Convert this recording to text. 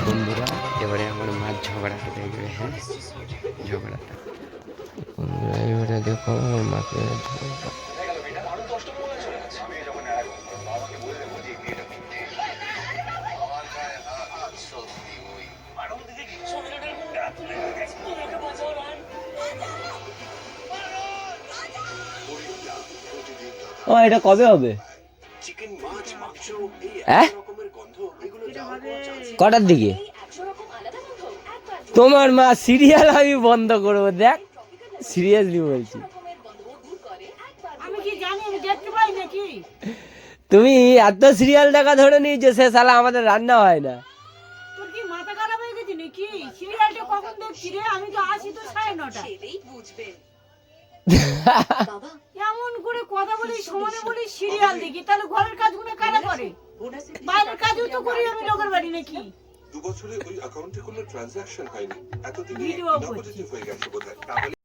বন্ধুরা এবারে আমার মার ঝগড়াটা দেখবে। হ্যাঁ, ঝগড়াটা বন্ধুরা এবারে দেখো আমার মাকে ঝগড়া। ও এটা কবে হবে? কটার দিকে? তোমার মা সিরিয়াল আমি বন্ধ করবো, দেখ সিরিয়াসলি বলছি। তুমি এত সিরিয়াল দেখা ধরে নিয়েছো সে শালা আমাদের রান্না হয় না। তোর কি মাথা খারাপ হয়ে গেছে নাকি? সিরিয়ালটা কখন দেখছি রে? আমি তো আসি তো 9:30। সেটাই বুঝবেন। বাবা এমন করে কথা বলি, সমানে বলি সিরিয়াল দেখি, তাহলে ঘরের কাজগুলো কারা করে? বাইরের কাজও তো করি আমি লোকের বাড়ি নাকি? 2 বছরে ওই অ্যাকাউন্টে কোনো ট্রানজাকশন হয়নি, এতদিনে পজিটিভ হয়ে গেছে বোধহয়। তাহলে